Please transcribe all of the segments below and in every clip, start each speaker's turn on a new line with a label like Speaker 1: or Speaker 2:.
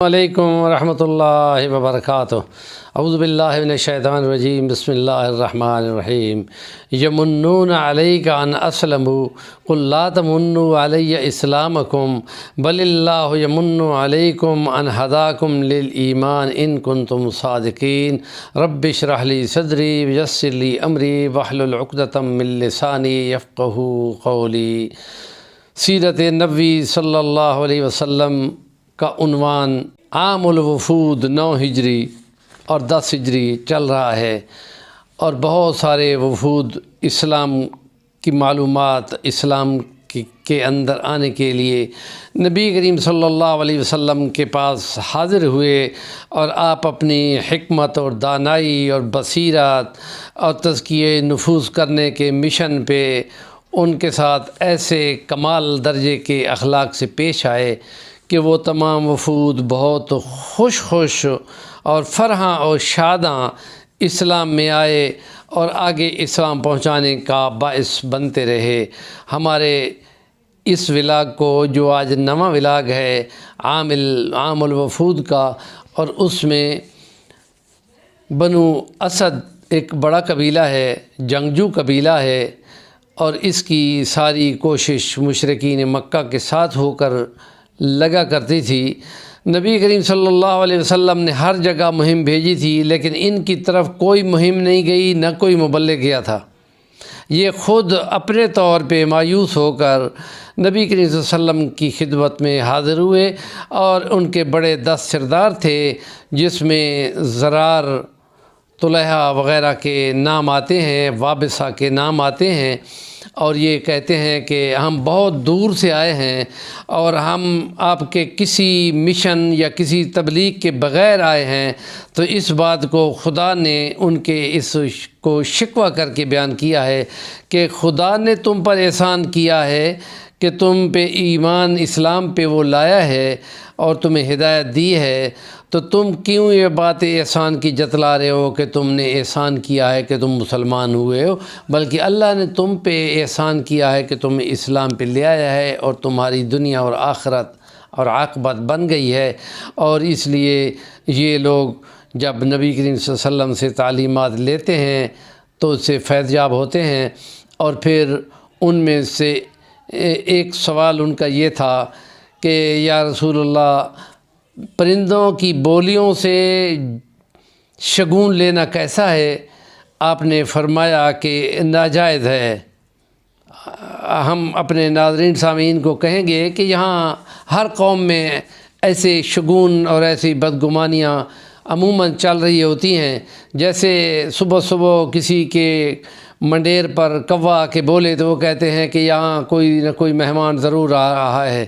Speaker 1: علیکم ورحمۃ اللہ وبرکاتہ۔ اعوذ باللہ من الشیطان الرجیم، بسم اللہ الرحمن الرحیم۔ یمنون علیک ان اسلموا قل لا تمنوا علی اسلامکم بل اللہ یمن علیکم ان ہداکم للایمان ان کنتم صادقین۔ رب اشرح لی صدری ویسر لی امری واحلل عقدۃ من لسانی یفقہوا قولی۔ سیرت نبوی صلی اللہ علیہ وسلم کا عنوان عام الوفود 9 ہجری اور 10 ہجری چل رہا ہے، اور بہت سارے وفود اسلام کی معلومات، اسلام کے اندر آنے کے لیے نبی کریم صلی اللہ علیہ وسلم کے پاس حاضر ہوئے، اور آپ اپنی حکمت اور دانائی اور بصیرت اور تزکیہ نفوس کرنے کے مشن پہ ان کے ساتھ ایسے کمال درجے کے اخلاق سے پیش آئے کہ وہ تمام وفود بہت خوش اور فرحاں اور شاداں اسلام میں آئے اور آگے اسلام پہنچانے کا باعث بنتے رہے۔ ہمارے اس ولاگ کو، جو آج 9واں ولاگ ہے عام الوفود کا، اور اس میں بنو اسد ایک بڑا قبیلہ ہے، جنگجو قبیلہ ہے، اور اس کی ساری کوشش مشرکین مکہ کے ساتھ ہو کر لگا کرتی تھی۔ نبی کریم صلی اللہ علیہ وسلم نے ہر جگہ مہم بھیجی تھی، لیکن ان کی طرف کوئی مہم نہیں گئی، نہ کوئی مبلغ گیا تھا۔ یہ خود اپنے طور پہ مایوس ہو کر نبی کریم صلی اللہ علیہ وسلم کی خدمت میں حاضر ہوئے، اور ان کے بڑے 10 سردار تھے، جس میں زرار، طلحہ وغیرہ کے نام آتے ہیں، وابصہ کے نام آتے ہیں، اور یہ کہتے ہیں کہ ہم بہت دور سے آئے ہیں، اور ہم آپ کے کسی مشن یا کسی تبلیغ کے بغیر آئے ہیں۔ تو اس بات کو خدا نے ان کے اس کو شکوہ کر کے بیان کیا ہے کہ خدا نے تم پر احسان کیا ہے کہ تم پہ ایمان اسلام پہ وہ لایا ہے اور تمہیں ہدایت دی ہے، تو تم کیوں یہ بات احسان کی جتلا رہے ہو کہ تم نے احسان کیا ہے کہ تم مسلمان ہوئے ہو؟ بلکہ اللہ نے تم پہ احسان کیا ہے کہ تمہیں اسلام پہ لے آیا ہے، اور تمہاری دنیا اور آخرت اور عاقبت بن گئی ہے۔ اور اس لیے یہ لوگ جب نبی کریم صلی اللہ علیہ وسلم سے تعلیمات لیتے ہیں تو اس سے فیض یاب ہوتے ہیں، اور پھر ان میں سے ایک سوال ان کا یہ تھا کہ یا رسول اللہ، پرندوں کی بولیوں سے شگون لینا کیسا ہے؟ آپ نے فرمایا کہ ناجائز ہے۔ ہم اپنے ناظرین سامعین کو کہیں گے کہ یہاں ہر قوم میں ایسے شگون اور ایسی بدگمانیاں عموماً چل رہی ہوتی ہیں، جیسے صبح صبح کسی کے منڈیر پر کوا کے بولے تو وہ کہتے ہیں کہ یہاں کوئی نہ کوئی مہمان ضرور آ رہا ہے۔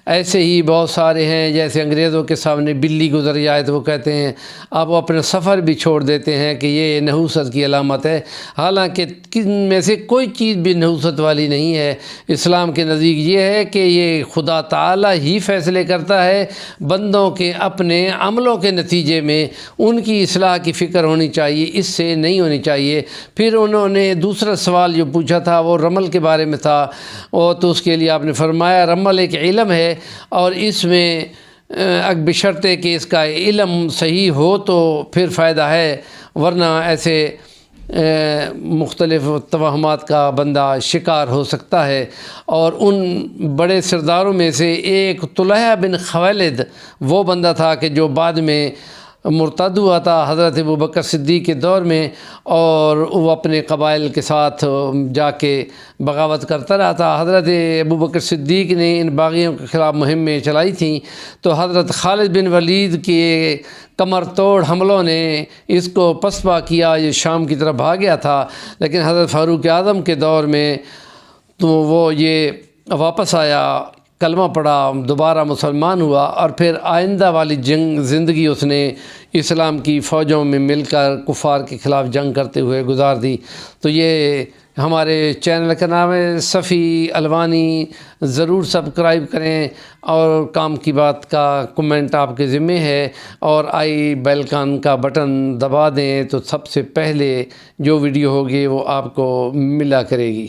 Speaker 1: ایسے ہی بہت سارے ہیں، جیسے انگریزوں کے سامنے بلی گزر جائے تو وہ کہتے ہیں، اب وہ اپنا سفر بھی چھوڑ دیتے ہیں کہ یہ نحوست کی علامت ہے، حالانکہ ان میں سے کوئی چیز بھی نحوست والی نہیں ہے۔ اسلام کے نزدیک یہ ہے کہ یہ خدا تعالی ہی فیصلے کرتا ہے، بندوں کے اپنے عملوں کے نتیجے میں ان کی اصلاح کی فکر ہونی چاہیے، اس سے نہیں ہونی چاہیے۔ پھر انہوں نے دوسرا سوال جو پوچھا تھا وہ رمل کے بارے میں تھا، اور تو اس کے لیے آپ نے فرمایا رمل ایک علم ہے، اور اس میں بشرطے کہ اس کا علم صحیح ہو تو پھر فائدہ ہے، ورنہ ایسے مختلف توہمات کا بندہ شکار ہو سکتا ہے۔ اور ان بڑے سرداروں میں سے ایک طلحہ بن خویلد وہ بندہ تھا کہ جو بعد میں مرتد ہوا تھا حضرت ابوبکر صدیق کے دور میں، اور وہ اپنے قبائل کے ساتھ جا کے بغاوت کرتا رہا تھا۔ حضرت ابوبکر صدیق نے ان باغیوں کے خلاف مہمیں چلائی تھیں، تو حضرت خالد بن ولید کے کمر توڑ حملوں نے اس کو پسپا کیا، یہ شام کی طرف بھاگ گیا تھا، لیکن حضرت فاروق اعظم کے دور میں تو وہ یہ واپس آیا، کلمہ پڑھا، دوبارہ مسلمان ہوا، اور پھر آئندہ والی زندگی اس نے اسلام کی فوجوں میں مل کر کفار کے خلاف جنگ کرتے ہوئے گزار دی۔ تو یہ ہمارے چینل کا نام ہے صفی الوانی، ضرور سبسکرائب کریں، اور کام کی بات کا کمنٹ آپ کے ذمہ ہے، اور آئی بیل کان کا بٹن دبا دیں تو سب سے پہلے جو ویڈیو ہوگی وہ آپ کو ملا کرے گی۔